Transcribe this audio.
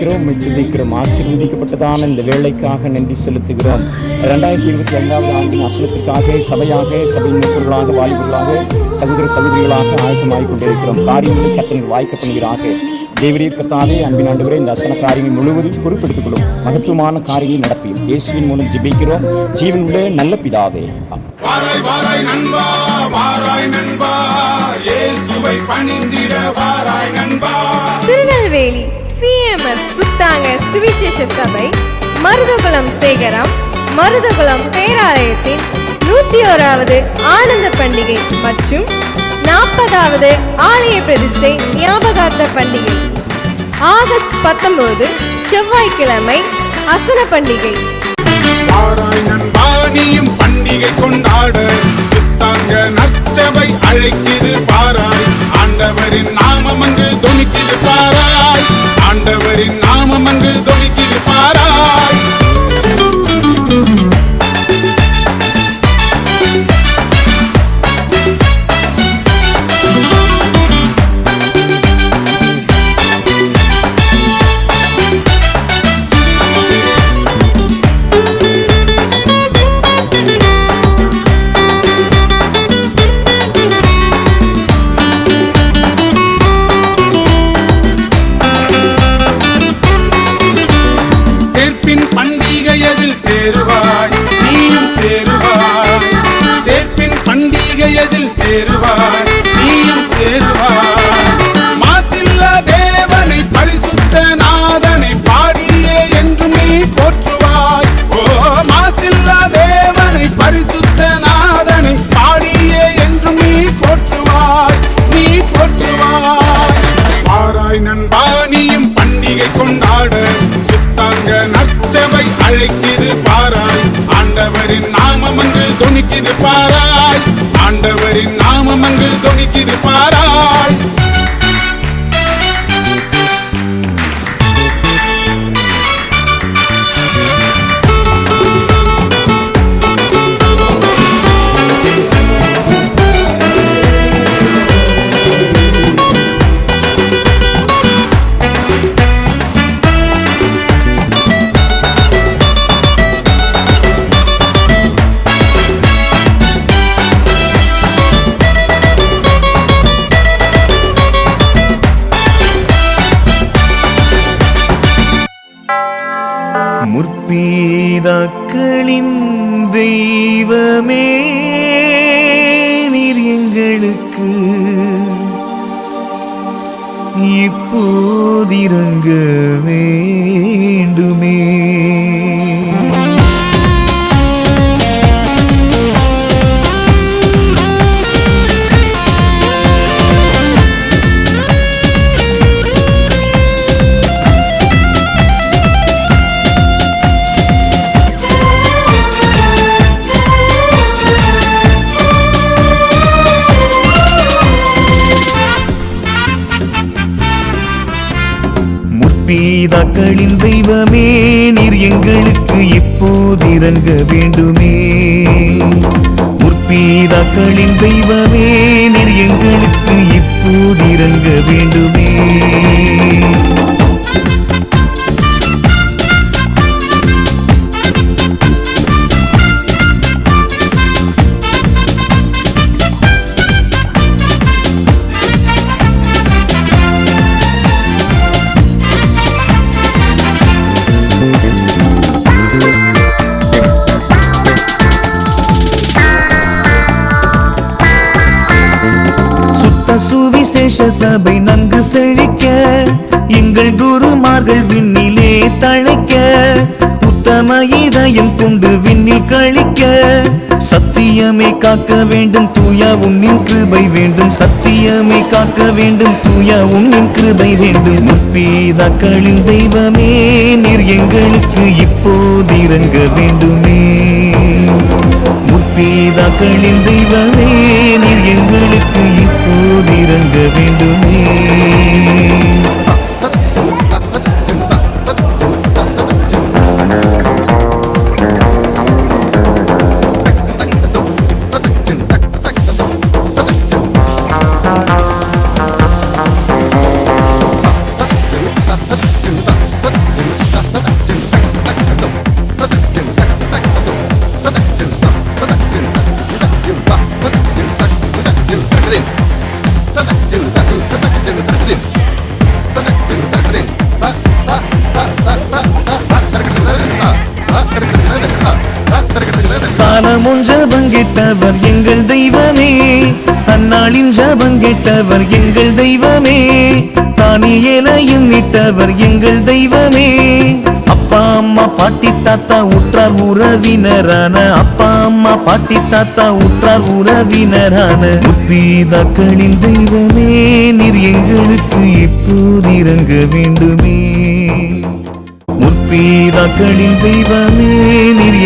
ஸ்தோத்திரிக்கிறோம், துதிக்கிறோம். ஆசீர்வதிக்கப்பட்டதான இந்த வேலைக்காக நன்றி செலுத்துகிறோம். 2025 ஆண்டின் அசனத்திற்காக சபையாக, சபையின் மூப்பர்களாக, வாலிபர்களாக, சகோதர சகோதரிகளாக ஆயத்தமாகிக் கொண்டிருக்கிறோம். காரியங்களை கர்த்தர் வாய்க்க பண்ணுகிறாக. தேவரீர் கர்த்தாவே, அன்பின் ஆண்டவரே, இந்த அசன காரியங்கள் முழுவதும் பொறுப்பெடுத்துக் கொள்ளும். மகத்துவமான காரியங்களை நடத்தியும் இயேசுவின் மூலம் ஜெபிக்கிறோம் ஜீவன் உள்ள நல்ல பிதாவே. திருநெல்வேலி சிஎம்எஸ் புத்தாங்க சுவிசேஷ சபை மருதகுளம் சேகரம் மருதகுளம் பேராலயத்தின் 101வது ஆனந்த பண்டிகை மற்றும் 40வது ஆலய பிரதிஷ்டை ஞாபகார்த்த பண்டிகை ஆகஸ்ட் 19 செவ்வாய்க்கிழமை அசன பண்டிகை. பண்டிகை கொண்டாட சுத்தாங்க நற்சபை அழைக்குது பாராய். ஆண்டவரின் நாமம் அங்கு தொனிக்குது பாராய். ஆண்டவரின் நாமம் அங்கு தொனிக்குது பாராய். சேருவாய், நீயும் சேருவாய். சேர்ப்பின் பண்டிகையதில் சேருவாய், நீயும் சேருவாய். மாசில்லா தேவனை பரிசுத்த நாதனை பாடியே என்றும் நீ போற்றுவாய். ஓ மாசில்லா தேவனை பரிசுத்த நாதனை பாடியே என்றும் நீ போற்றுவாய், நீ போற்றுவாய். பாராய் நண்பா, நீயும் பண்டிகை கொண்டாட சுத்தாங்க நற்சபை அழைக்குது பாராய். ஆண்டவரின் நாமம் அங்கு தொனிக்குது பாராய். ஆண்டவரின் நாமம் அங்கு தொனிக்குது பாராய். முற்பீதாக்களின் தெய்வமே, நீர் எங்களுக்கு இப்போதிரங்க வேண்டுமே. முற்பீதாக்களின் தெய்வமே, நீர் எங்களுக்கு இப்போதிரங்க வேண்டுமே. முற்பீதாக்களின் தெய்வமே, நீர் எங்களுக்கு இப்போதிரங்க வேண்டுமே. சுவிசேஷ சபை நன்கு செழிக்க, எங்கள் குருமார்கள் விண்ணிலே தழைக்க, உத்தம இதயம் கொண்டு விண்ணில் கழிக்க, சத்தியமே காக்க வேண்டும் தூயா உன்னின் கிருபை வேண்டும். சத்தியமே காக்க வேண்டும் தூயா உன்னின் கிருபை வேண்டும். முற்பீதாக்களின் தெய்வமே, நீர் எங்களுக்கு இப்போதிரங்க வேண்டுமே. முற்பீதாக்களின் தெய்வமே, நீர் எங்களுக்கு இப்போதிரங்க வேண்டுமே. ஜபங்கேட்டவர் எங்கள் தெய்வமே, அந்நாளின் ஜபங்கேட்டவர் எங்கள் தெய்வமே, தானியேலையும் மீட்டவர் எங்கள் தெய்வமே. அப்பா அம்மா பாட்டி தாத்தா உற்றார் உறவினரான, அப்பா அம்மா பாட்டி தாத்தா உற்றார் உறவினரான முற்பீதாக்களின் தெய்வமே, நீர் எங்களுக்கு இப்போது இறங்க வேண்டுமே. முற்பீதாக்களின் தெய்வமே, நீர்